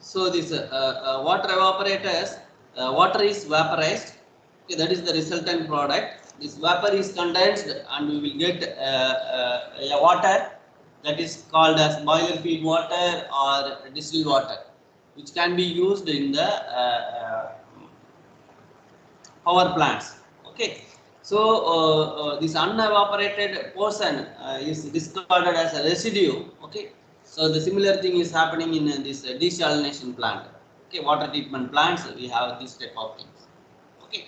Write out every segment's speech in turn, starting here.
So this water evaporators, water is vaporized. Okay, that is the resultant product. This vapor is condensed, and we will get a water that is called as boiler feed water or distilled water, which can be used in the power plants. Okay, so this unevaporated portion is discarded as a residue. Okay, so the similar thing is happening in this desalination plant. Okay, water treatment plants, we have this type of things. Okay,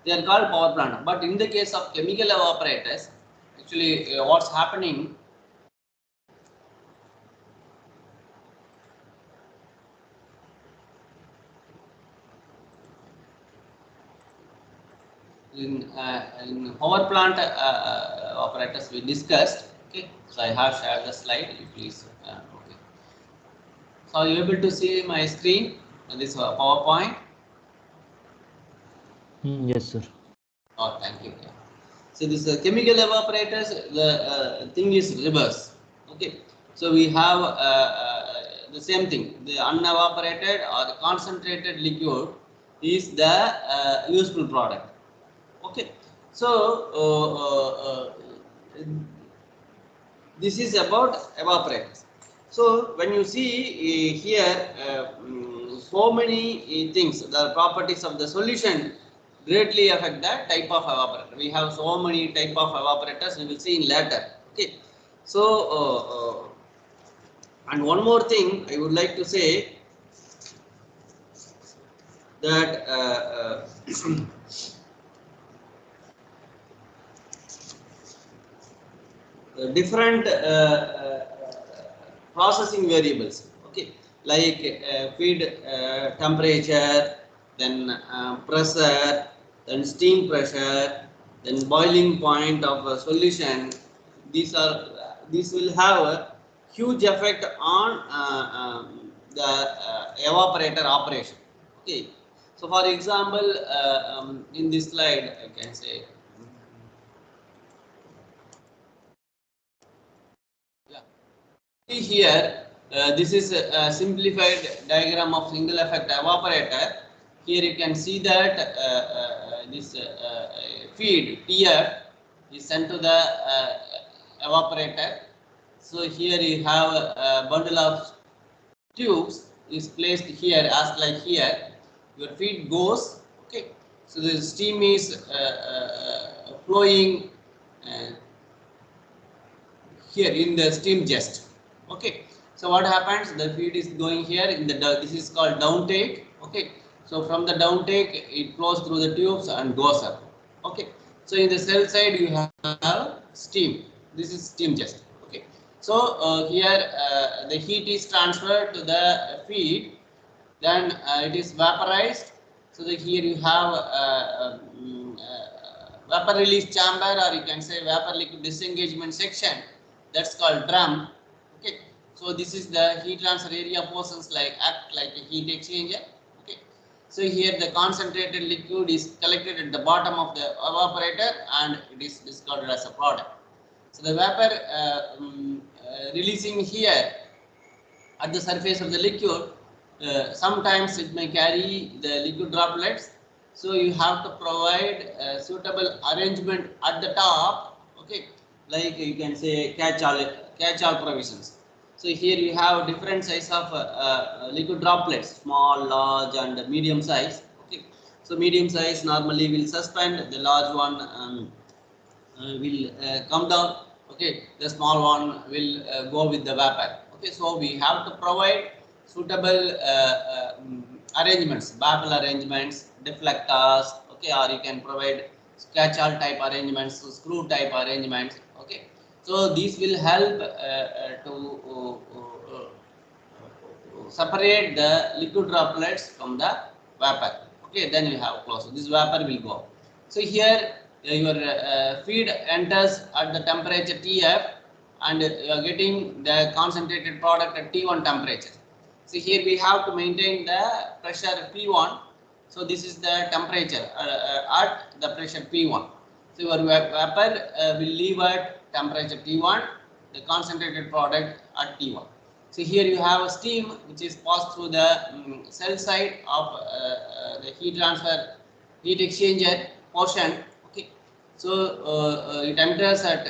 they are called power plant. But in the case of chemical evaporators, actually what's happening, in power plant operators we discussed. Okay, so I have shared the slide. You please. Okay. So are you able to see my screen? This PowerPoint. Yes, sir. Oh, thank you. Yeah. So this chemical evaporators, the thing is reverse. Okay. So we have the same thing. The unevaporated or concentrated liquid is the useful product. Okay. So this is about evaporators. So when you see here so many things, the properties of the solution greatly affect the type of evaporator. We have so many type of evaporators, we will see in later. Okay, so and one more thing I would like to say, that different processing variables. Okay, like feed temperature, then pressure, then steam pressure, then boiling point of a solution. These will have a huge effect on the evaporator operation. Okay, so for example, in this slide I can say, yeah, see here, this is a simplified diagram of single effect evaporator. Here you can see that this feed TF is sent to the evaporator. So here you have a bundle of tubes is placed here, as like here. Your feed goes. Okay, so the steam is flowing here in the steam chest. Okay, so what happens, the feed is going here in the, this is called downtake. Okay, so from the downtake it flows through the tubes and goes up. Okay, so in the cell side you have steam. This is steam chest. Okay, so here the heat is transferred to the feed, then it is vaporized. So that here you have vapor release chamber, or you can say vapor liquid disengagement section, that's called drum. Okay, so this is the heat transfer area portions, like act like a heat exchanger. Okay, so here the concentrated liquid is collected at the bottom of the evaporator and it is discarded as a product. So the vapor releasing here at the surface of the liquid, sometimes it may carry the liquid droplets, so you have to provide a suitable arrangement at the top. Okay, like you can say catch-all provisions. So here you have different size of liquid droplets, small, large and medium size. Okay, so medium size normally will suspend, the large one will come down. Okay, the small one will go with the vapor. Okay, so we have to provide suitable arrangements, baffle arrangements, deflectors. Okay, or you can provide catch-all type arrangements, screw type arrangements. Okay, so these will help to separate the liquid droplets from the vapor. Okay, then you have close. This vapor will go. So here your feed enters at the temperature TF, and you are getting the concentrated product at T1 temperature. So here we have to maintain the pressure P1. So this is the temperature at the pressure P1. So your vapor will leave at temperature T1, the concentrated product at T1. So here you have a steam which is passed through the cell side of the heat exchanger portion. Okay, so it enters at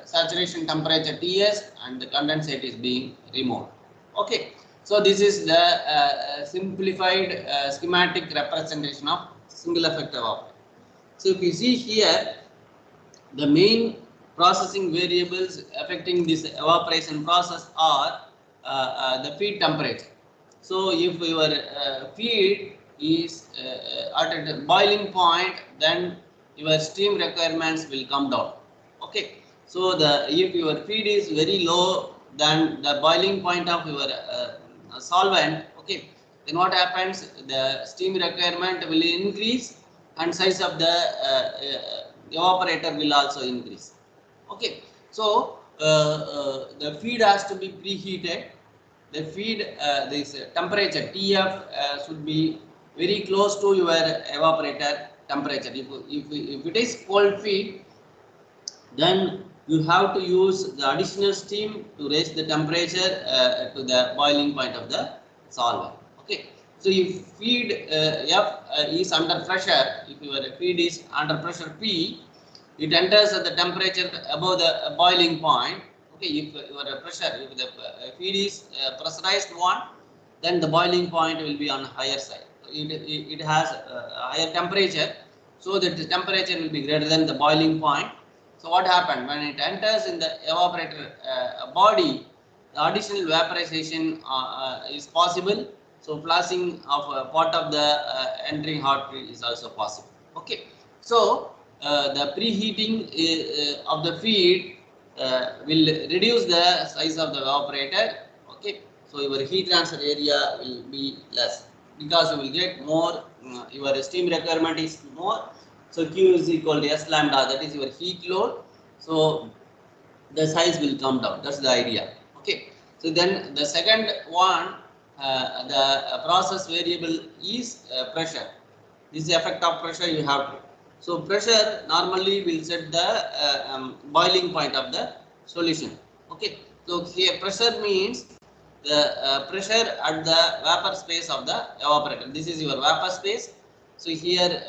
saturation temperature Ts and the condensate is being removed. Okay, so this is the simplified schematic representation of single effect evaporator. So if you see here, the main processing variables affecting this evaporation process are the feed temperature. So if your feed is at a boiling point, then your steam requirements will come down. Okay. So if your feed is very low than the boiling point of your solvent, okay, then what happens? The steam requirement will increase and size of the evaporator will also increase. Okay, so the feed has to be preheated. The feed this temperature TF should be very close to your evaporator temperature. If it is cold feed, then you have to use the additional steam to raise the temperature to the boiling point of the solvent. Okay, so if feed F is under pressure, if your feed is under pressure P, it enters at the temperature above the boiling point. Okay, if your pressure, if the feed is pressurized one, then the boiling point will be on higher side. It has a higher temperature, so that the temperature will be greater than the boiling point. So what happened when it enters in the evaporator body, the additional vaporization is possible. So flushing of part of the entering hot feed is also possible. Okay, so the preheating of the feed will reduce the size of the evaporator. Okay, so your heat transfer area will be less because you will get more. Your steam requirement is more. So Q is equal to S lambda, that is your heat load. So the size will come down. That's the idea. Okay. So then the second one, the process variable is pressure. This is the effect of pressure you have to. So pressure normally will set the boiling point of the solution. Okay. So here pressure means the pressure at the vapor space of the evaporator. This is your vapor space. So here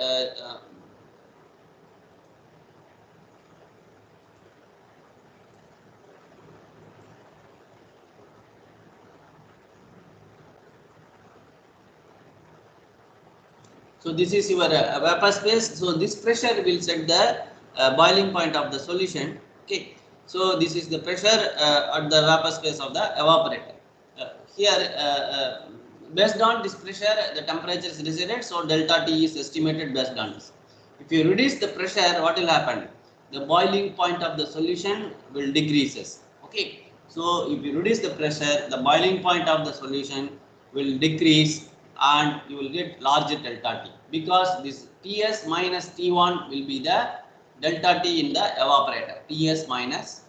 so this is your vapor space. So this pressure will set the boiling point of the solution. Okay. So this is the pressure at the vapor space of the evaporator. Here, based on this pressure, the temperature is decided. So delta T is estimated based on this. If you reduce the pressure, what will happen? The boiling point of the solution will decreases. Okay. So if you reduce the pressure, the boiling point of the solution will decrease and you will get larger delta T, because this Ts minus T1 will be the delta T in the evaporator. Ts minus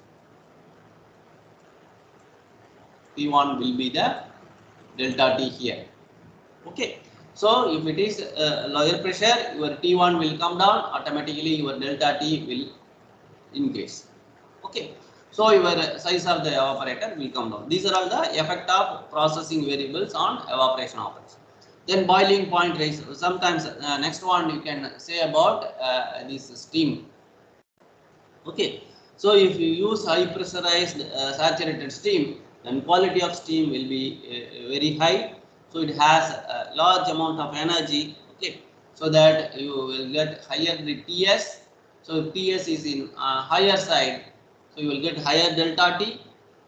T1 will be the delta T here. Okay. So if it is lower pressure, your T1 will come down, automatically your delta T will increase. Okay. So your size of the evaporator will come down. These are all the effect of processing variables on evaporation operation. Then boiling point raise. Sometimes next one you can say about this steam. Okay. So if you use high pressurized saturated steam, then quality of steam will be very high. So it has a large amount of energy. Okay. So that you will get higher the Ts. So if Ts is in higher side, so you will get higher delta T.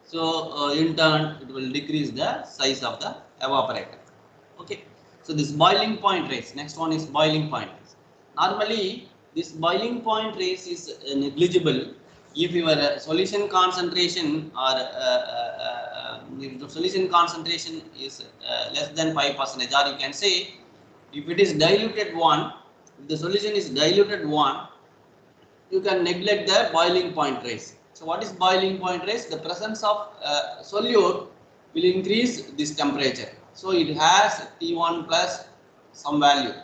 So in turn, it will decrease the size of the evaporator. Okay. So this boiling point raise. Next one is boiling point raise. Normally, this boiling point raise is negligible if your solution concentration or if the solution concentration is less than 5%, or you can say if it is diluted one, if the solution is diluted one, you can neglect the boiling point raise. So what is boiling point raise? The presence of solute will increase this temperature. So it has T1 plus some value.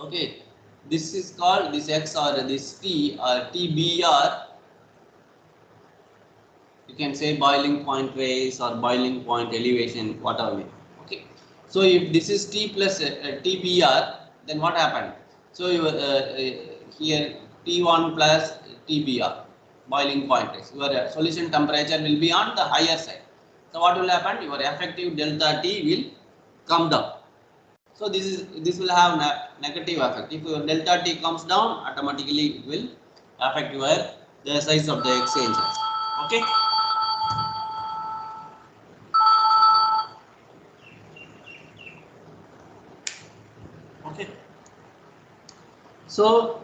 Okay, this is called this X or this T or TBR. You can say boiling point raise or boiling point elevation, whatever. Okay. So if this is T plus TBR, then what happened? So you, here T1 plus TBR, boiling point raise. Your solution temperature will be on the higher side. So what will happen? Your effective delta T will come down. So this will have negative effect. If your delta T comes down, automatically it will affect the size of the exchanger. Okay. Okay. So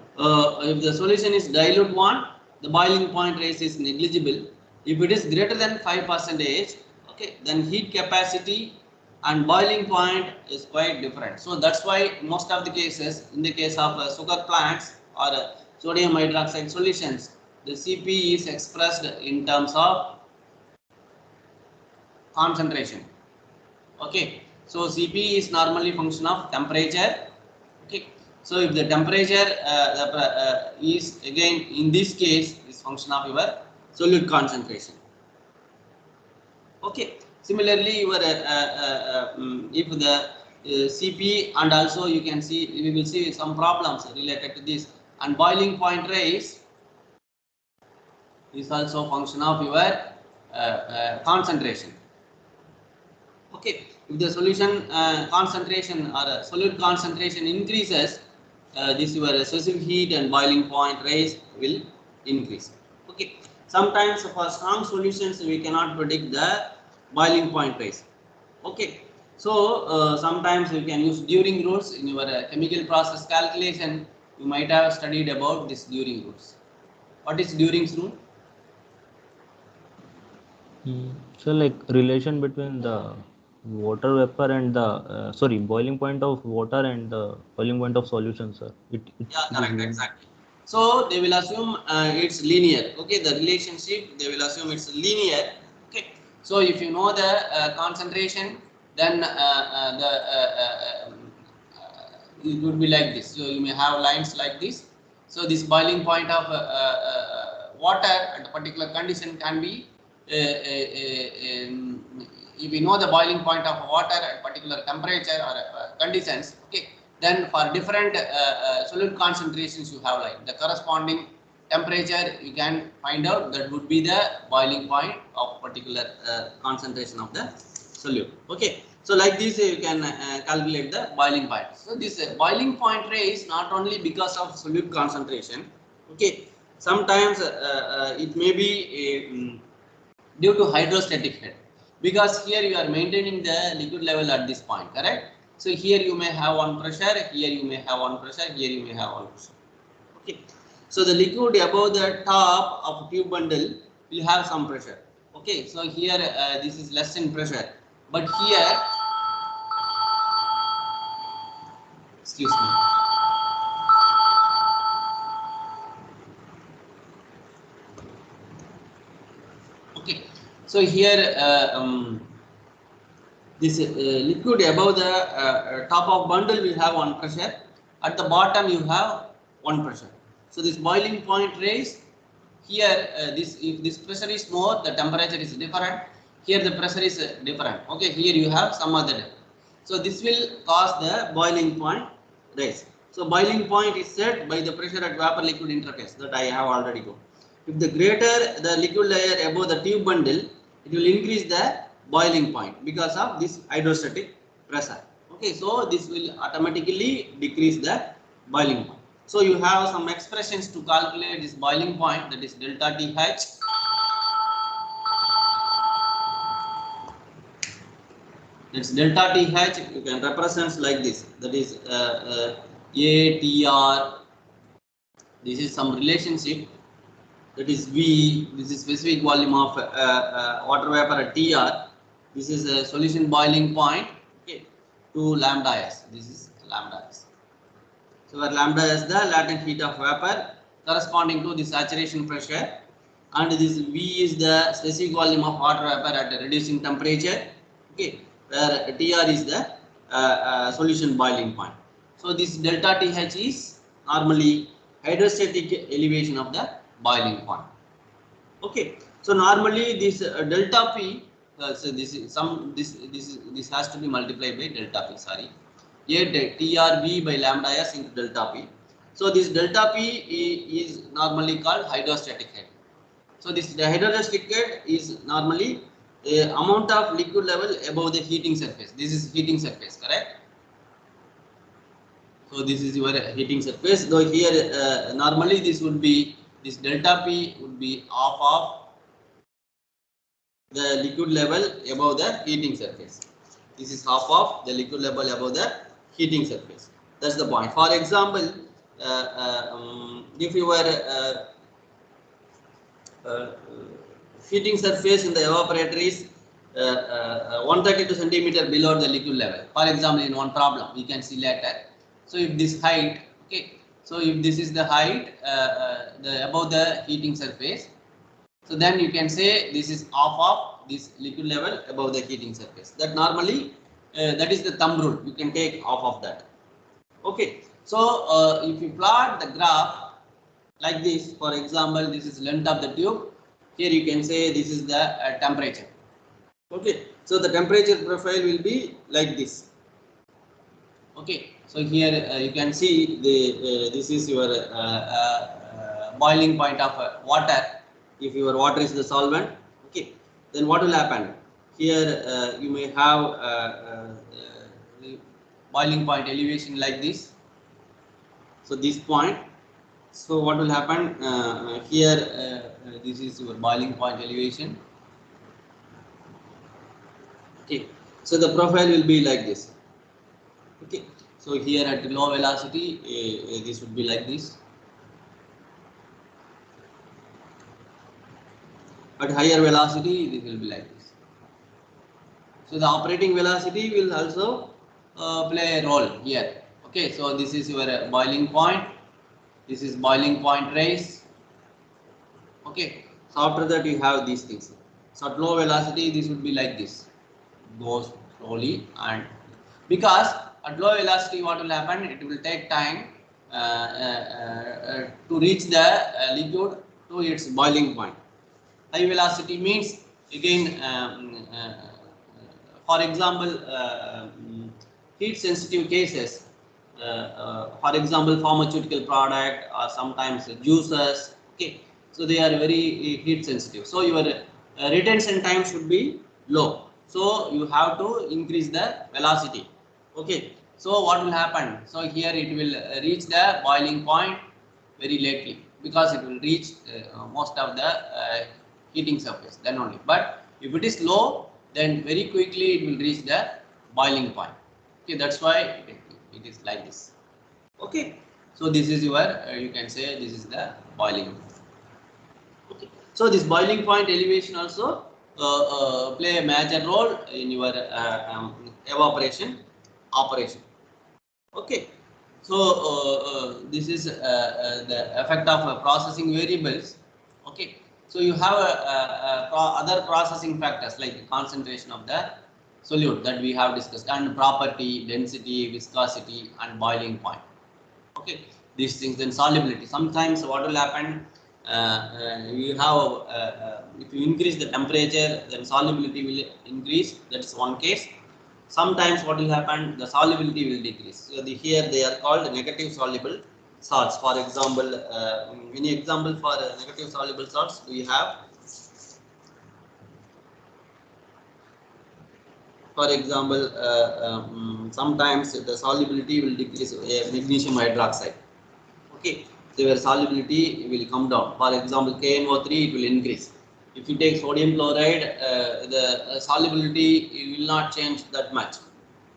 if the solution is dilute one, the boiling point raise is negligible. If it is greater than 5%, okay, then heat capacity and boiling point is quite different. So that's why most of the cases, in the case of sugar plants or sodium hydroxide solutions, the Cp is expressed in terms of concentration. Okay, so Cp is normally function of temperature. Okay, so if the temperature is again in this case is function of your solute concentration. Okay, similarly your if the Cp, and also you can see, we will see some problems related to this, and boiling point raise is also function of your concentration. Okay, if the solution concentration or solute concentration increases, this your specific heat and boiling point raise will increase. Okay, sometimes for strong solutions we cannot predict the boiling point raise. Okay, so sometimes you can use During rules in your chemical process calculation. You might have studied about this During rules. What is During's rule? So like relation between the water vapor and the boiling point of water and the boiling point of solution, sir. Yeah, correct, exactly. So they will assume it's linear. Okay, the relationship they will assume it's linear. Okay, so if you know the concentration, then it would be like this. So you may have lines like this. So this boiling point of water at a particular condition can be if we know the boiling point of water at particular temperature or conditions, okay, then for different solute concentrations you have like the corresponding temperature, you can find out that would be the boiling point of particular concentration of the solute. Okay, so like this you can calculate the boiling point. So this boiling point raise not only because of solute concentration, okay, sometimes it may be due to hydrostatic head, because here you are maintaining the liquid level at this point, correct? So here you may have one pressure, here you may have one pressure, here you may have one pressure. Okay, so the liquid above the top of tube bundle will have some pressure. Okay, so here this is less in pressure, but here, excuse me, okay, so here this liquid above the top of bundle will have one pressure, at the bottom you have one pressure. So this boiling point raise, here if this pressure is more, the temperature is different, here the pressure is different. Okay, here you have some other, so this will cause the boiling point raise. So boiling point is set by the pressure at vapor liquid interface that I have already told. If the greater the liquid layer above the tube bundle, it will increase the boiling point because of this hydrostatic pressure. Okay, so this will automatically decrease the boiling point. So you have some expressions to calculate this boiling point, that is delta TH. It's delta TH, you can represent like this, that is ATR. This is some relationship, that is V, this is specific volume of water vapor at TR. This is a solution boiling point, okay, to lambda S. This is lambda S. So where lambda is the latent heat of vapor corresponding to the saturation pressure, and this V is the specific volume of water vapor at a reducing temperature, okay, where TR is the solution boiling point. So this delta TH is normally hydrostatic elevation of the boiling point. Okay, So normally this delta P, so this is this has to be multiplied by delta P. Sorry, here TRV by lambda S into delta P. So this delta P is normally called hydrostatic head. So this the hydrostatic head is normally a amount of liquid level above the heating surface. This is heating surface, correct? So this is your heating surface. Though here normally this would be this delta P would be half of the liquid level above the heating surface. This is half of the liquid level above the heating surface. That's the point. For example, if you were heating surface in the evaporator is 132 centimeter below the liquid level. For example, in one problem, we can see later. So if this height, okay, so if this is the height the above the heating surface, so then you can say this is half of this liquid level above the heating surface. That normally that is the thumb rule. You can take half of that. Okay. So if you plot the graph like this, for example, this is length of the tube. Here you can say this is the temperature. Okay. So the temperature profile will be like this. Okay. So here you can see the this is your boiling point of water. If your water is the solvent, okay, then what will happen? Here you may have boiling point elevation like this. So this point. So what will happen? Here this is your boiling point elevation. Okay. So the profile will be like this. Okay. So here at low velocity, this would be like this. At higher velocity, this will be like this. So the operating velocity will also play a role here. Okay, so this is your boiling point. This is boiling point raise. Okay, so after that you have these things. So at low velocity, this would be like this. Goes slowly, and because at low velocity, what will happen? It will take time to reach the liquid to its boiling point. High velocity means again, for example, heat sensitive cases, for example, pharmaceutical product or sometimes juices. Okay, so they are very heat sensitive. So your retention time should be low. So you have to increase the velocity. Okay, so what will happen? So here it will reach the boiling point very lately, because it will reach most of the heating surface then only. But if it is low, then very quickly it will reach the boiling point. Okay, that's why it is like this. Okay, so this is your you can say this is the boiling point. Okay, so this boiling point elevation also play a major role in your evaporation operation. Okay, so this is the effect of processing variables. Okay, so you have other processing factors like concentration of the solute that we have discussed, and property, density, viscosity, and boiling point. Okay, these things. Then solubility. Sometimes what will happen? You have if you increase the temperature, then solubility will increase. That's one case. Sometimes what will happen? The solubility will decrease. So here they are called negative soluble salts. For example, any example for negative soluble salts do you have? For example, sometimes the solubility will decrease. Magnesium hydroxide. Okay, so your solubility will come down. For example, KNO3 it will increase. If you take sodium chloride, the solubility will not change that much.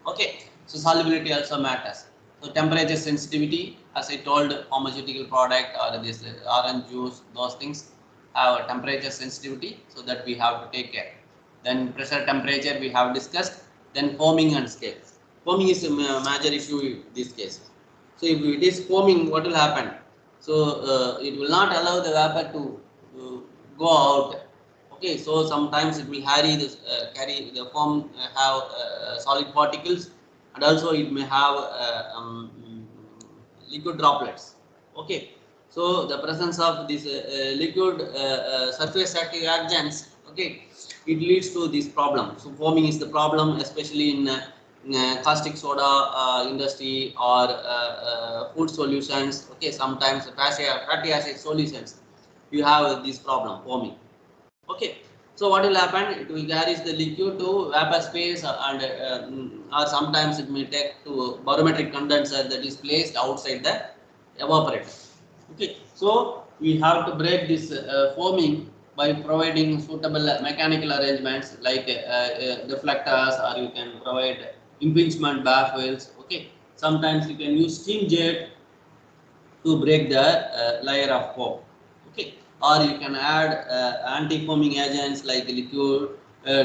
Okay, so solubility also matters. So temperature sensitivity, as I told, pharmaceutical product or this orange juice, those things have temperature sensitivity, so that we have to take care. Then pressure temperature we have discussed. Then foaming and scale. Foaming is a major issue in this case. So if it is foaming, what will happen? So it will not allow the vapor to go out. Okay, so sometimes it will carry the foam have solid particles, and also it may have liquid droplets. Okay, So the presence of this liquid surface active agents, okay, it leads to this problem. So foaming is the problem, especially in caustic soda industry or food solutions. Okay, sometimes fatty acid solutions, you have this problem foaming. Okay, so what will happen? It will carry the liquid to vapor space and or sometimes it may take to barometric condenser that is placed outside the evaporator. Okay, so we have to break this foaming by providing suitable mechanical arrangements like deflectors, or you can provide impingement baffles. Okay, sometimes you can use steam jet to break the layer of foam. Okay, or you can add anti-foaming agents like liquid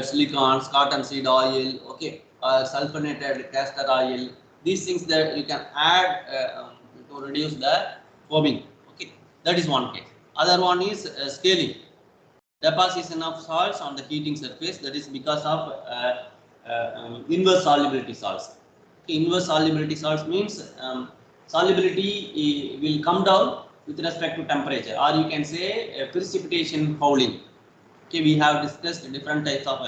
silicons, cottonseed oil, okay, or sulfonated castor oil. These things that you can add to reduce the foaming. Okay, that is one case. Other one is scaling. Deposition of salts on the heating surface, that is because of inverse solubility salts. Okay, inverse solubility salts means solubility will come down with respect to temperature, or you can say precipitation fouling. Okay, we have discussed different types of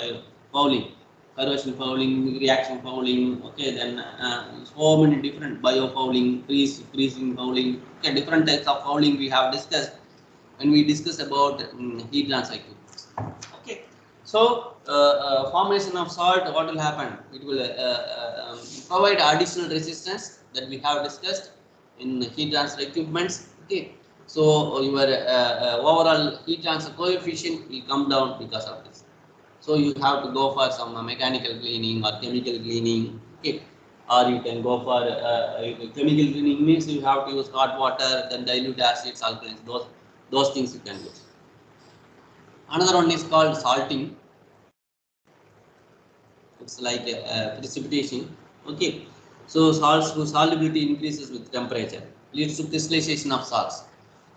fouling, corrosion fouling, reaction fouling. Okay, then so many different biofouling, freezing fouling. Okay, different types of fouling we have discussed when we discuss about heat transfer equipment. Okay, so formation of salt, what will happen? It will provide additional resistance that we have discussed in heat transfer equipments. Okay, so your overall heat transfer coefficient will come down because of this. So you have to go for some mechanical cleaning or chemical cleaning. Okay, or you can go for chemical cleaning means you have to use hot water, then dilute acids, alkalines. Those things you can use. Another one is called salting. It's like precipitation. Okay, so salts solubility increases with temperature, leads to crystallization of salts.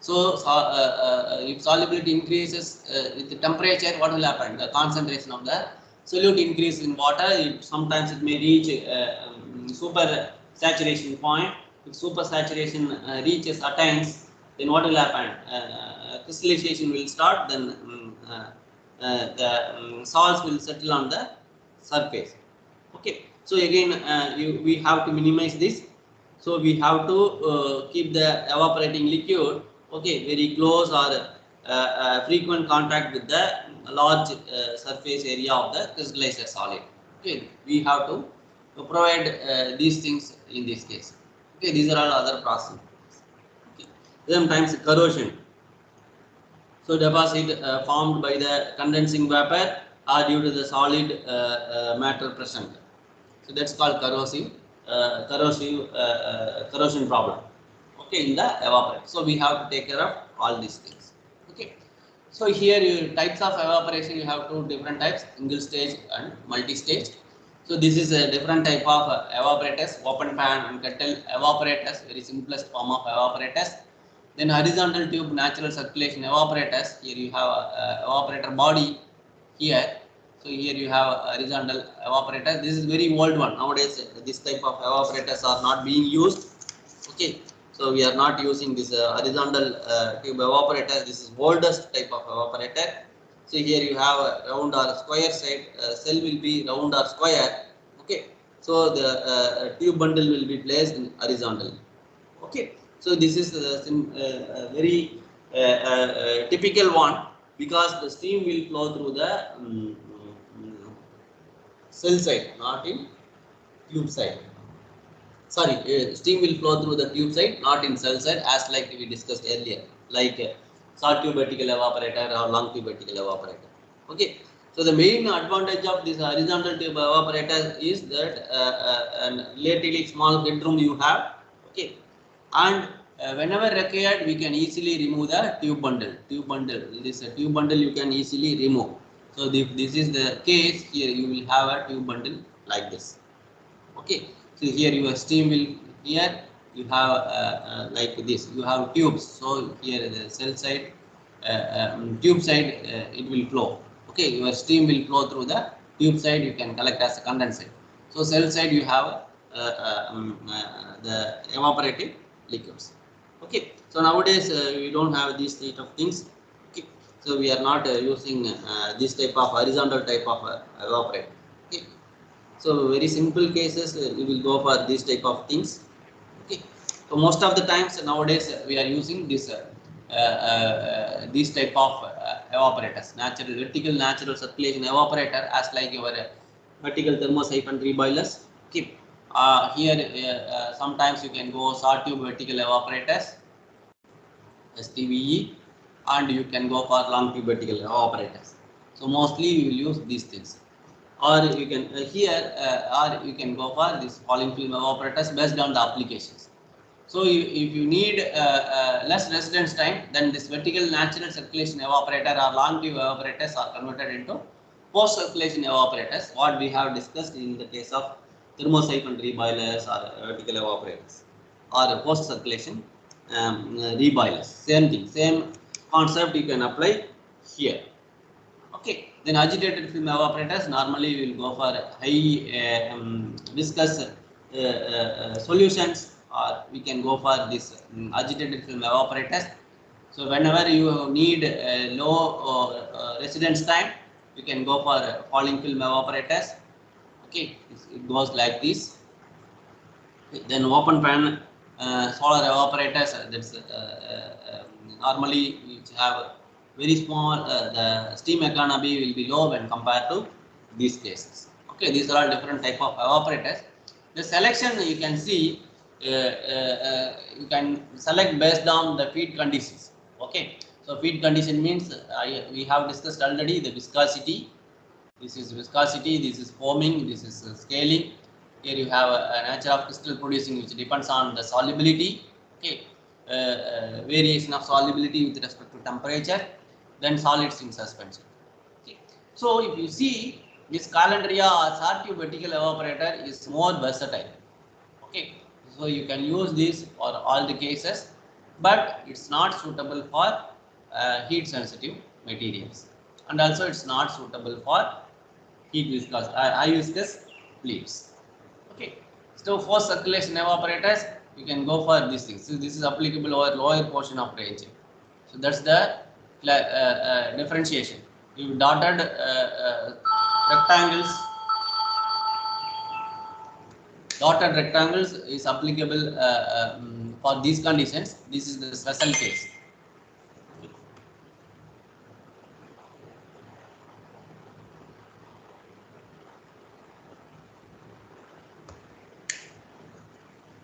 So if solubility increases with the temperature, what will happen? The concentration of the solute increase in water. Sometimes it may reach super saturation point. If super saturation attains, then what will happen? Crystallization will start. Then the salts will settle on the surface. Okay, so again we have to minimize this. So we have to keep the evaporating liquid, okay, very close or frequent contact with the large surface area of the crystallizer solid. Okay, we have to provide these things in this case. Okay, these are all other processes. Okay. Sometimes corrosion. So deposit formed by the condensing vapor or due to the solid matter present. So that's called corrosion problem. Okay, in the evaporator. So we have to take care of all these things. Okay. So here types of evaporation, you have two different types, single stage and multi-stage. So this is a different type of evaporators, open pan and kettle evaporators, very simplest form of evaporators. Then horizontal tube natural circulation evaporators. Here you have evaporator body here. So here you have horizontal evaporator. This is very old one. Nowadays this type of evaporators are not being used. Okay, so we are not using this horizontal tube evaporator. This is oldest type of evaporator. So here you have a round or square side. Cell will be round or square. Okay, so the tube bundle will be placed in horizontal. Okay, so this is very typical one, because the steam will flow through the cell side, not in tube side. Sorry, steam will flow through the tube side, not in cell side, as like we discussed earlier, like short tube vertical evaporator or long tube vertical evaporator. Okay, so the main advantage of this horizontal tube evaporator is that relatively small headroom you have. Okay, and whenever required, we can easily remove the tube bundle. This tube bundle you can easily remove. So if this is the case, here you will have a tube bundle like this. Okay, so here your steam will, here you have like this, you have tubes. So here the cell side, tube side, it will flow. Okay, your steam will flow through the tube side, you can collect as a condensate. So cell side you have the evaporative liquids. Okay, so nowadays we don't have these type of things. Okay, so we are not using this type of horizontal type of evaporator. Okay, so very simple cases we will go for this type of things. Okay, so most of the times nowadays we are using this type of evaporators, natural vertical natural circulation evaporator, as like your vertical thermosiphon reboilers. Okay, here sometimes you can go sawtube vertical evaporators, STVE, and you can go for long tube vertical evaporators. So mostly we will use these things, or you can or you can go for this falling film evaporators based on the applications. So if you need less residence time, then this vertical natural circulation evaporator or long tube evaporators are converted into post circulation evaporators, what we have discussed in the case of thermosiphon reboilers or vertical evaporators, or post circulation reboilers. Same thing, same concept you can apply here. Okay, then agitated film evaporators normally will go for high viscous solutions, or we can go for this agitated film evaporators. So whenever you need low residence time, you can go for falling film evaporators. Okay, it goes like this. Then open pan solar evaporators, that's normally which have very small, the steam economy will be low when compared to these cases. Okay, these are all different type of evaporators. The selection you can see, you can select based on the feed conditions. Okay, so feed condition means we have discussed already the viscosity. This is viscosity, this is foaming, this is scaling. Here you have a nature of crystal producing, which depends on the solubility. Okay, variation of solubility with respect to temperature, then solids in suspension. Okay. So if you see, this Calandria or Sartube vertical evaporator is more versatile. Okay, so you can use this for all the cases, but it's not suitable for heat sensitive materials, and also it's not suitable for heat viscous, high viscous fluids. Okay, so for circulation evaporators, you can go for these things. So this is applicable over lower portion of range. So that's the differentiation. You dotted rectangles. Dotted rectangles is applicable for these conditions. This is the special case.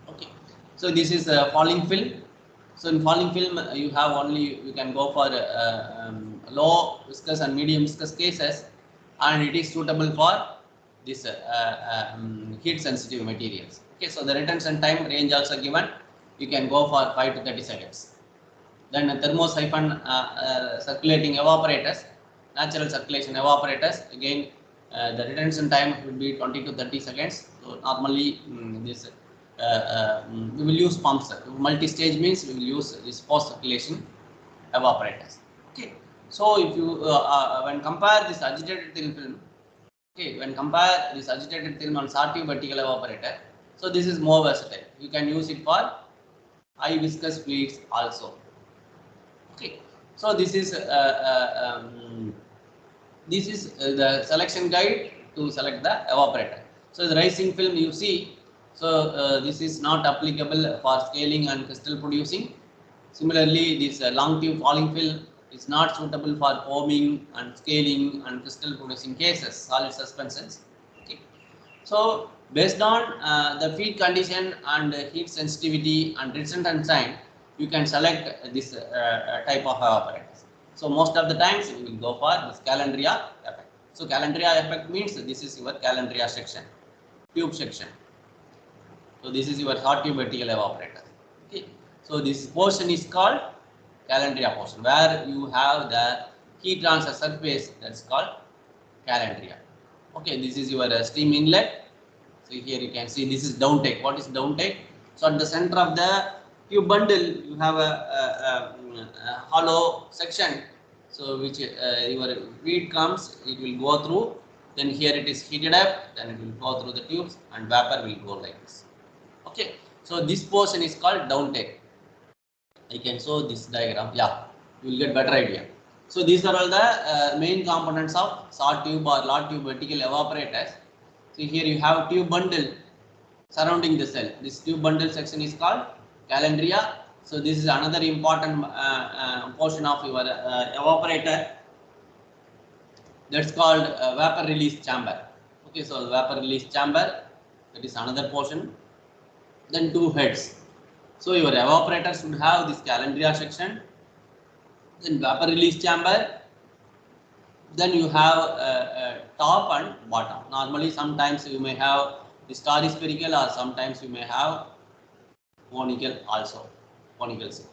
Okay, so this is falling film. So in falling film, you have only, you can go for low viscous and medium viscous cases, and it is suitable for this heat sensitive materials. Okay, so the retention time range also given. You can go for 5 to 30 seconds. Then thermosiphon circulating evaporators, natural circulation evaporators, again the retention time would be 20 to 30 seconds. So normally this we will use pumps. Multi-stage means we will use this post circulation evaporators. Okay, so if you when compare this agitated thin film, okay, when compare this agitated film on Sartube vertical evaporator, so this is more versatile. You can use it for high viscous fluids also. Okay, so this is the selection guide to select the evaporator. So the rising film you see, so this is not applicable for scaling and crystal producing. Similarly, this long tube falling film is not suitable for foaming and scaling and crystal producing cases, solid suspensions. Okay. So based on the feed condition and heat sensitivity and retention time, you can select this type of evaporators. So most of the times we will go for this Calandria effect. So Calandria effect means this is your Calandria section, tube section. So this is your hot tube vertical evaporator. Okay. So this portion is called Calandria portion, where you have the heat transfer surface, that's called Calandria. Okay, this is your steam inlet. So here you can see this is downtake. What is downtake? So at the center of the tube bundle, you have a hollow section. So which your feed comes, it will go through. Then here it is heated up. Then it will flow through the tubes, and vapor will go like this. Okay. So this portion is called downtake. I can show this diagram. Yeah, you will get better idea. So these are all the main components of saw tube or log tube vertical evaporators. So here you have tube bundle surrounding the cell. This tube bundle section is called calandria. So this is another important portion of your evaporator. That's called vapor release chamber. Okay, so vapor release chamber, that is another portion. Then two heads. So your evaporator should have this calandria section, then vapor release chamber, then you have top and bottom. Normally sometimes you may have the star spherical, or sometimes you may have conical also, conical shape.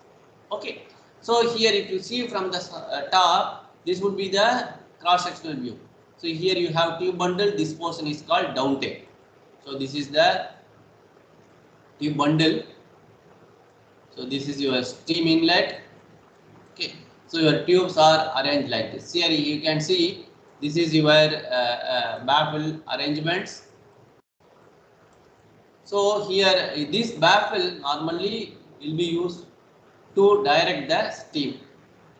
Okay, so here if you see from the top, this would be the cross sectional view. So here you have tube bundle, this portion is called downtake. So this is the tube bundle. So this is your steam inlet. Okay, so your tubes are arranged like this. Here you can see this is your baffle arrangements. So here this baffle normally will be used to direct the steam.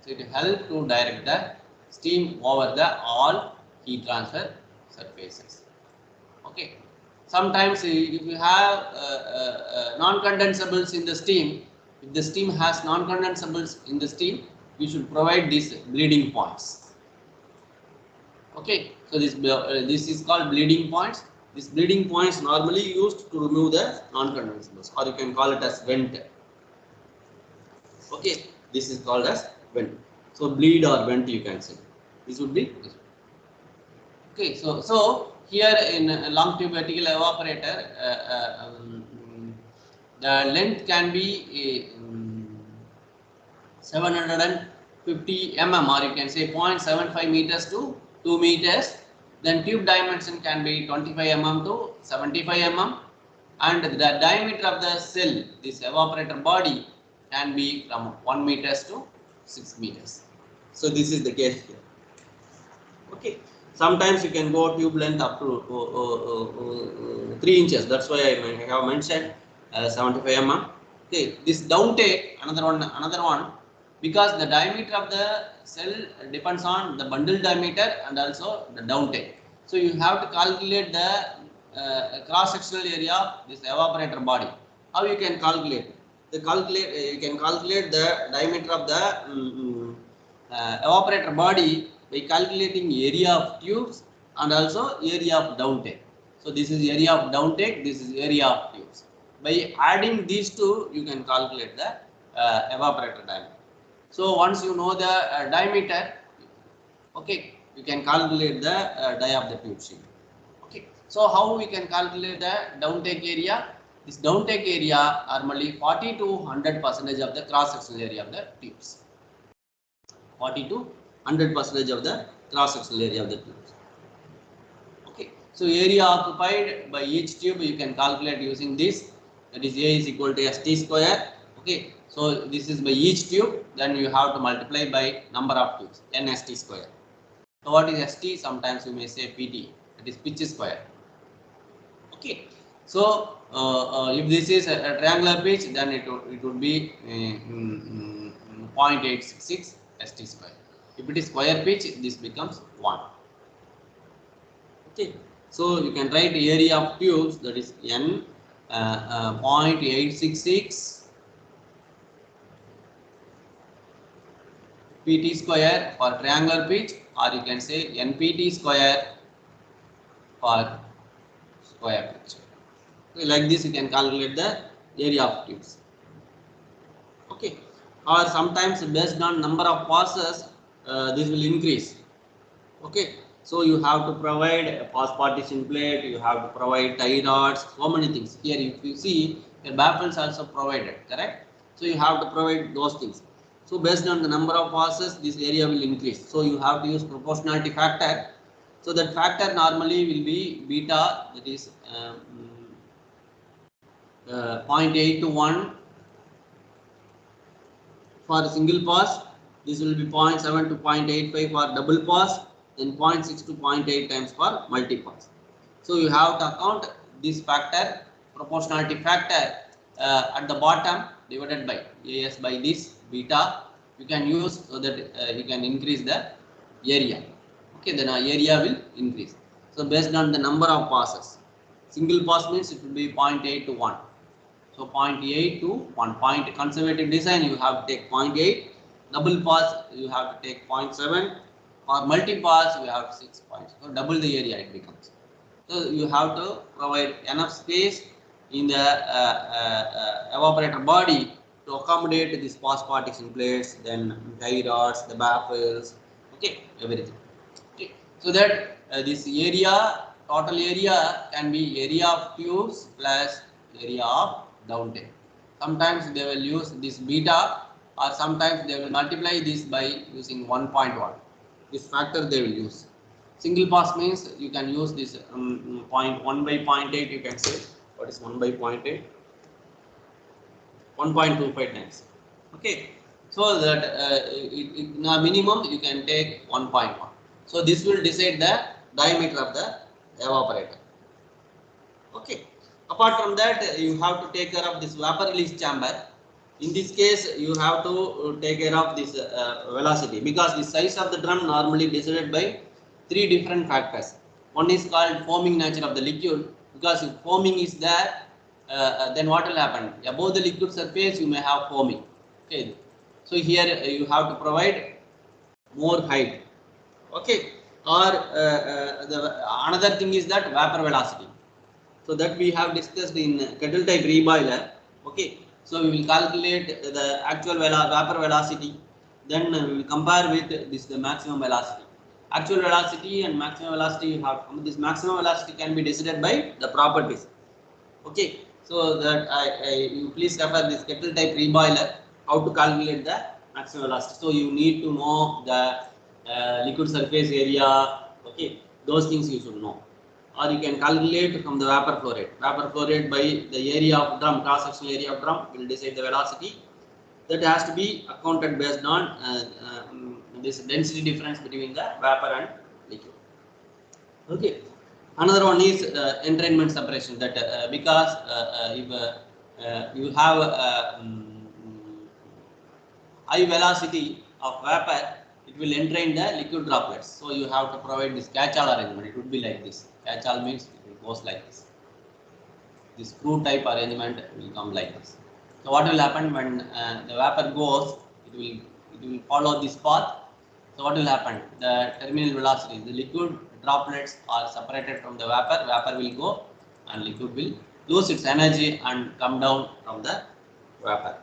So it helps to direct the steam over the all heat transfer surfaces. Okay. Sometimes if you have non-condensables in the steam, if the steam has non-condensables in the steam, you should provide these bleeding points. Okay, so this is called bleeding points. These bleeding points normally used to remove the non-condensables, or you can call it as vent. Okay, this is called as vent. So bleed or vent you can say. This would be this. Okay, so here in a long tube vertical evaporator, the length can be 750 mm, or you can say 0.75 meters to 2 meters. Then tube dimension can be 25 mm to 75 mm, and the diameter of the cell, this evaporator body, can be from 1 meters to 6 meters. So this is the case here. Okay. Sometimes you can go tube length up to 3 inches. That's why I have mentioned 75 mm. Okay, this downtake, another one, because the diameter of the cell depends on the bundle diameter and also the downtake. So you have to calculate the cross sectional area of this evaporator body. How you can calculate? You can calculate the diameter of the evaporator body by calculating area of tubes and also area of downtake. So this is area of downtake, this is area of tubes. By adding these two, you can calculate the evaporator diameter. So once you know the diameter, okay, you can calculate the dia of the tube sheet. Okay, so how we can calculate the downtake area? This downtake area normally 40 to 100% of the cross sectional area of the tubes. 40 to 100% of the cross sectional area of the tubes. Okay, so area occupied by each tube you can calculate using this. That is A is equal to ST square. Okay, so this is by each tube. Then you have to multiply by number of tubes, N ST square. So what is ST? Sometimes you may say PT. That is pitch square. Okay, so if this is a triangular pitch, then it would be 0.866 ST square. If it is square pitch, this becomes 1. Okay, so you can write area of tubes, that is N 0.866 PT square for triangular pitch, or you can say NPT square for square pitch. Okay, like this you can calculate the area of tubes. Okay, or sometimes based on number of passes, this will increase. Okay, so you have to provide a pass partition plate, you have to provide tie rods, so many things. Here if you see, your baffles also provided, correct? So you have to provide those things. So based on the number of passes, this area will increase. So you have to use proportionality factor. So that factor normally will be beta, that is 0.8 to 1 for a single pass. This will be 0.7 to 0.85 for double pass, then 0.6 to 0.8 times for multi pass. So you have to account this factor, proportionality factor, at the bottom. divided by AS by this beta you can use so that you can increase the area. Okay, then our area will increase. So based on the number of passes, single pass means it will be 0.8 to 1. So 0.8 to 1. Point conservative design you have to take 0.8, double pass you have to take 0.7, or multi pass you have 6 points. So double the area it becomes. So you have to provide enough space in the evaporator body to accommodate this pass partition plates, then tie rods, the baffles, okay, everything. Okay, so that this area, total area can be area of tubes plus area of downtime. Sometimes they will use this beta, or sometimes they will multiply this by using 1.1. This factor they will use. Single pass means you can use this 1 by 0.8, you can say. What is 1 by 0.8? 1.25 times. Okay, so that in a minimum you can take 1.1. So this will decide the diameter of the evaporator. Okay, apart from that you have to take care of this vapor release chamber. In this case you have to take care of this velocity, because the size of the drum normally decided by three different factors. One is called foaming nature of the liquid, because if foaming is there, then what will happen? Above the liquid surface you may have foaming. Okay, so here you have to provide more height. Okay, or another thing is that vapor velocity. So that we have discussed in kettle type reboiler. Okay, so we will calculate the actual vapor velocity, then we will compare with this the maximum velocity. Actual velocity and maximum velocity you have. This maximum velocity can be decided by the properties. Okay, so that you please refer this kettle type reboiler how to calculate the maximum velocity. So you need to know the liquid surface area. Okay, those things you should know. Or you can calculate from the vapor flow rate. Vapor flow rate by the area of drum, cross sectional area of drum will decide the velocity. That has to be accounted based on this density difference between the vapor and liquid. Okay. Another one is entrainment separation. That because if you have high velocity of vapor, it will entrain the liquid droplets. So you have to provide this catch-all arrangement. It would be like this. Catch-all means it goes like this. This screw type arrangement will come like this. So what will happen when the vapor goes? It will follow this path. So what will happen? The terminal velocity, the liquid droplets are separated from the vapor. Vapor will go, and liquid will lose its energy and come down from the vapor.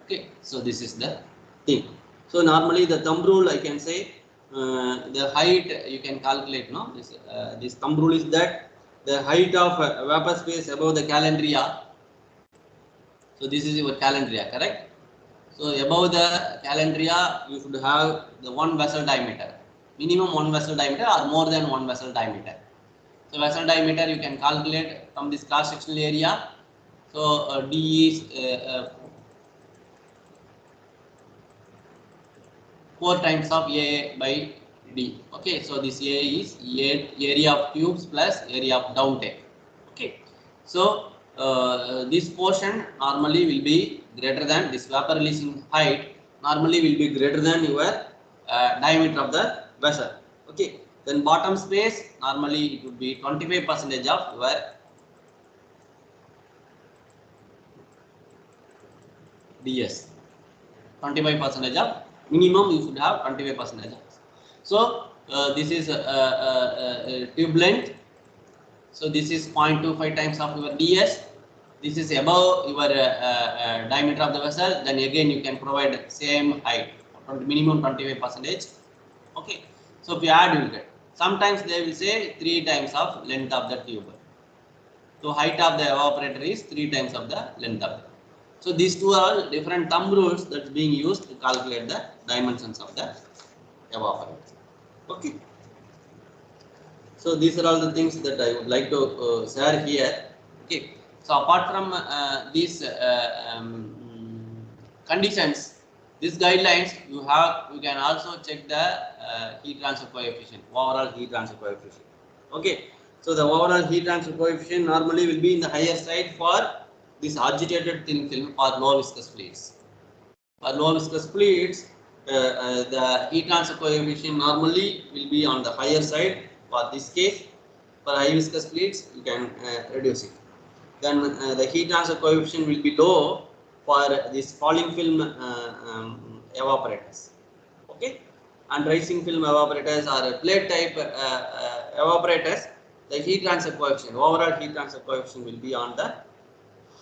Okay. So this is the thing. So normally the thumb rule I can say the height you can calculate. No, this thumb rule is that the height of vapor space above the calandria. So this is your calandria, correct? So above the calandria you should have the one vessel diameter, minimum one vessel diameter or more than one vessel diameter. So vessel diameter you can calculate from this cross sectional area. So D is 4 times of A by D. Okay, so this A is area of tubes plus area of downtime. Okay, so this portion normally will be greater than this vapor releasing height normally will be greater than your diameter of the vessel. Okay, then bottom space normally it would be 25% of your DS. 25% of minimum you should have 25%. So this is tube length. So this is 0.25 times of your DS. This is above your diameter of the vessel. Then again you can provide same height, minimum 25%. Okay. So if you add, you will get. Sometimes they will say 3 times of length of the tube. So height of the evaporator is 3 times of the length of the. So these two are different thumb rules that's being used to calculate the dimensions of the evaporator. Okay. So these are all the things that I would like to share here. Okay. So apart from these conditions, these guidelines, you can also check the heat transfer coefficient, overall heat transfer coefficient. Okay. So the overall heat transfer coefficient normally will be in the higher side for this agitated thin film for low viscous fluids. For low viscous fluids, the heat transfer coefficient normally will be on the higher side. For this case, for high viscous fluids, you can reduce it. Then the heat transfer coefficient will be low for this falling film evaporators. Okay, and rising film evaporators or plate type evaporators, the heat transfer coefficient, overall heat transfer coefficient will be on the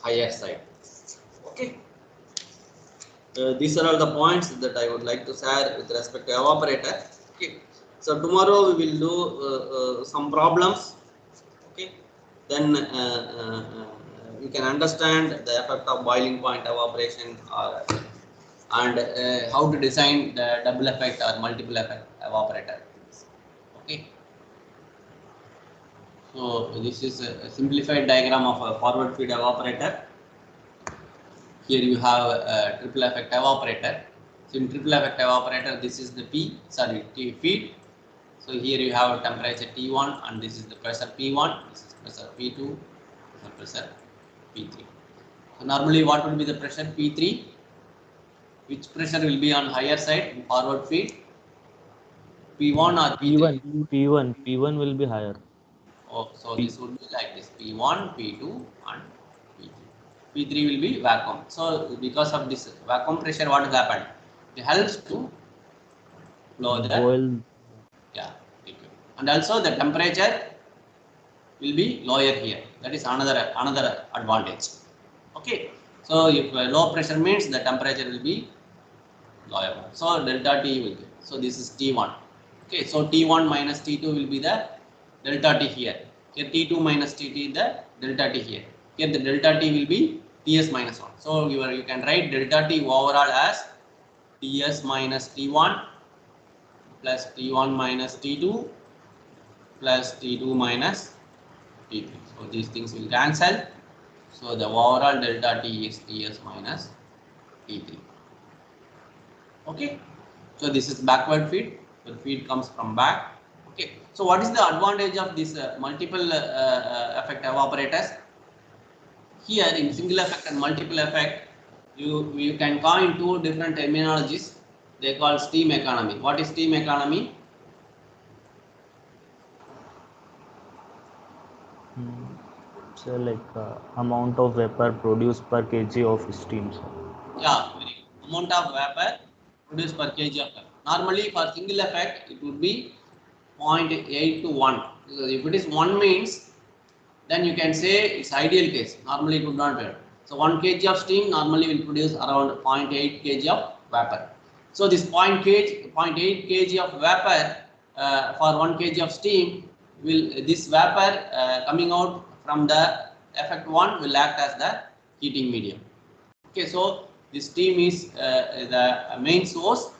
higher side. Okay. These are all the points that I would like to share with respect to evaporator. Okay. So tomorrow we will do some problems. Okay. Then you can understand the effect of boiling point evaporation and how to design the double effect or multiple effect evaporator. Okay. So this is a simplified diagram of a forward feed evaporator. Here you have a triple effect evaporator. So in triple effect evaporator, this is the T feed. So here you have temperature T1 and this is the pressure P1, this is pressure P2, this is pressure P3. So normally what would be the pressure P3? Which pressure will be on higher side in forward feed? P1 or P3? P1 will be higher. Oh, so this would be like this P1, P2 and P3. P3 will be vacuum. So because of this vacuum pressure, what has happened? It helps to flow the boil. Yeah, and also the temperature will be lower here. That is another advantage. Okay, so if low pressure means the temperature will be lower. So delta T will be. So this is T1. Okay, so T1 minus T2 will be the delta T here. Here T2 minus T the delta T here. Here the delta T will be Ts minus 1. So you can write delta T overall as Ts minus T1 plus T1 minus T2 plus T2 minus T3. So these things will cancel. So the overall delta T is Ts minus T3. Okay. So this is backward feed. The feed comes from back. Okay. So what is the advantage of this multiple effect evaporators? Here in single effect and multiple effect, you can coin two different terminologies. They call steam economy. What is steam economy? So like amount of vapor produced per kg of steam. Yeah, very good. Amount of vapor produced per kg of vapor. Normally for single effect it would be 0.8 to 1. Because if it is 1 means, then you can say it's ideal case. Normally it would not be. So 1 kg of steam normally will produce around 0.8 kg of vapor. So this 0.8 kg of vapor for 1 kg of steam this vapor coming out from the effect 1 will act as the heating medium. Okay, so this steam is the main source.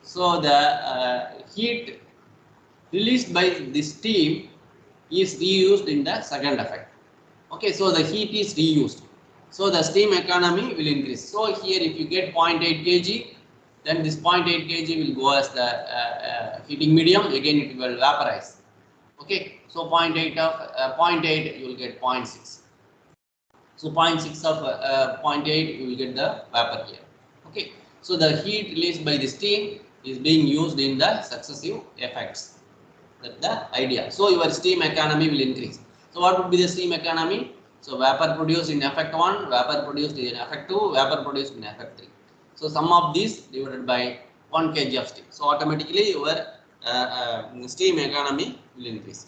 So the heat released by this steam is reused in the second effect. Okay, so the heat is reused. So the steam economy will increase. So here if you get 0.8 kg, then this 0.8 kg will go as the heating medium. Again it will vaporize. Okay, so 0.8 of 0.8 you will get 0.6. So 0.6 of 0.8 you will get the vapor here. Okay, so the heat released by the steam is being used in the successive effects. That's the idea. So your steam economy will increase. So what would be the steam economy? So vapor produced in effect 1, vapor produced in effect 2, vapor produced in effect 3. So sum of these divided by 1 kg of steam. So automatically your steam economy will increase.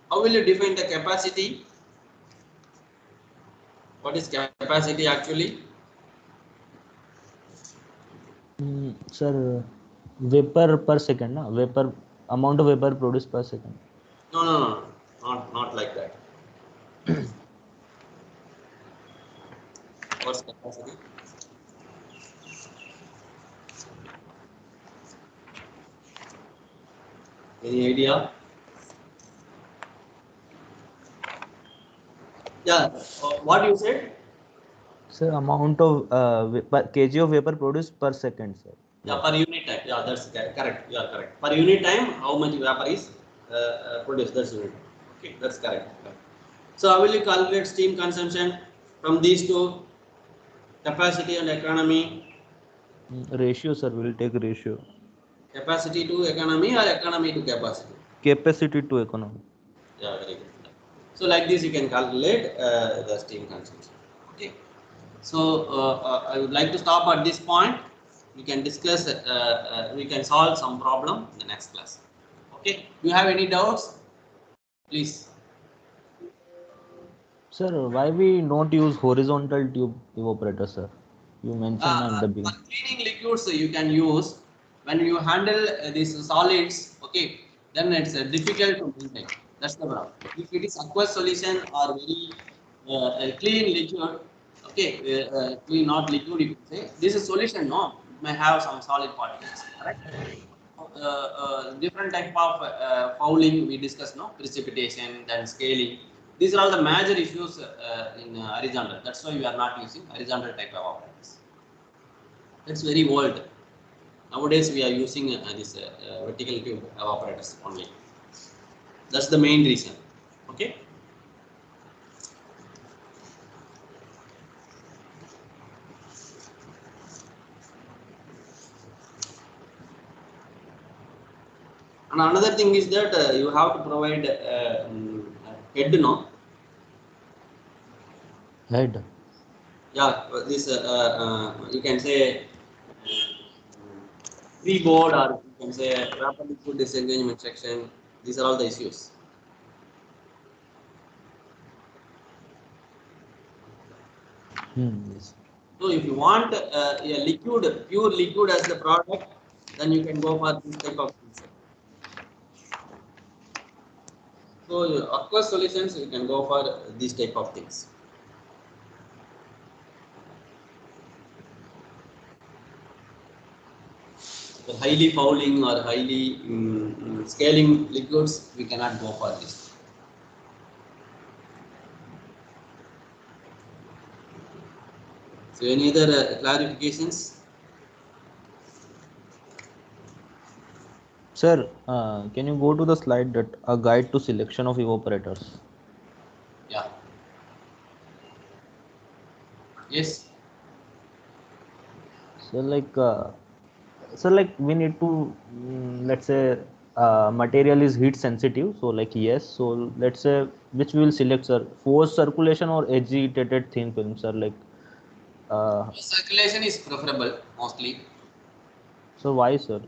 How will you define the capacity? What is capacity actually? Sir, vapor per second, na? Vapor amount of vapor produced per second. No, not like that. What's capacity? Any idea? Yeah. What you said? Sir, amount of kg of vapor produced per second, sir. Yeah, per unit time. Yeah, that's correct. Yeah, correct. Per unit time, how much vapor is produced? That's unit. Okay, that's correct. So how will you calculate steam consumption? From these two, capacity and economy. Ratio, sir. We'll take ratio. Capacity to economy or economy to capacity? Capacity to economy. Yeah, very good. So like this you can calculate the steam consumption. Okay. So I would like to stop at this point. We can discuss, we can solve some problem in the next class. Okay. Do you have any doubts? Please. Sir, why we not use horizontal tube evaporator, sir? You mentioned in the For beginning. cleaning liquids you can use when you handle these solids. Okay, then it's difficult to maintain. That's the problem. If it is aqueous solution or very a clean liquid, okay, clean not liquid, you can say this is solution. No, it may have some solid particles. Correct. Different type of fouling we discussed, no, precipitation, then scaling. These are all the major issues in horizontal. That's why we are not using horizontal type of operators. That's very old. Nowadays we are using this vertical tube evaporators only. That's the main reason. Okay. And another thing is that you have to provide head, no? Head. Yeah, this you can say freeboard, or you can say vapor liquid disengagement section. These are all the issues. Yes. So if you want a liquid, pure liquid as the product, then you can go for this type of things. So aqueous solutions, you can go for these type of things. So highly fouling or highly scaling liquids, we cannot go for this. So any other clarifications? Sir, can you go to the slide that a guide to selection of evaporators? Yeah. Yes. So like we need to let's say material is heat sensitive. So like yes. So let's say which we will select, sir. Forced circulation or agitated thin film, sir. Like Circulation is preferable mostly. so why, sir?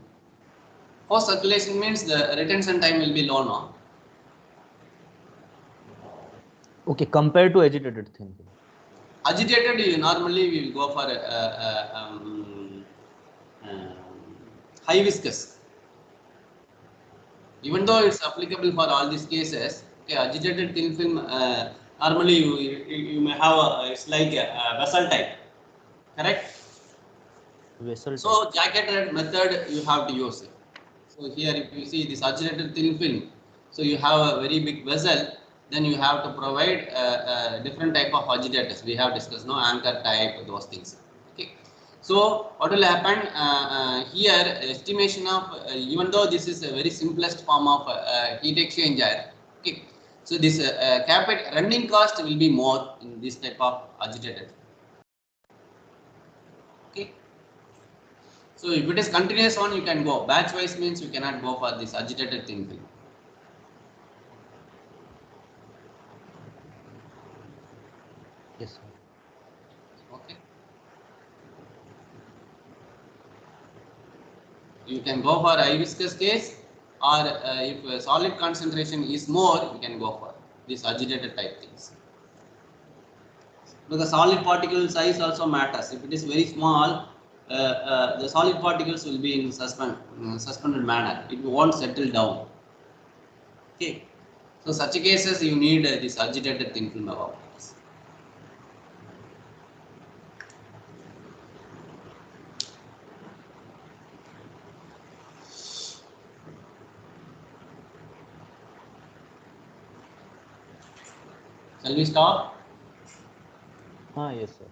For circulation means the retention time will be low now. Okay, compared to agitated thin film. Agitated, you normally we will go for high viscous. Even though it's applicable for all these cases, okay, agitated thin film normally you may have it's like a vessel type, correct? Vessel type. So jacketed method you have to use it. So here if you see this agitated thin film, so you have a very big vessel, then you have to provide different type of agitators. We have discussed, no, anchor type, those things. Okay. So what will happen here? Estimation of even though this is a very simplest form of heat exchanger. Okay. So this running cost will be more in this type of agitator. Okay. So if it is continuous one, you can go. Batch wise means you cannot go for this agitated thin film. Yes, sir. Okay. You can go for high viscous case, or if solid concentration is more, you can go for this agitated type things. Because solid particle size also matters. If it is very small, the solid particles will be in suspended manner. It won't settle down. Okay. So such cases you need this agitated thin film evaporators. Shall we stop? Yes, sir.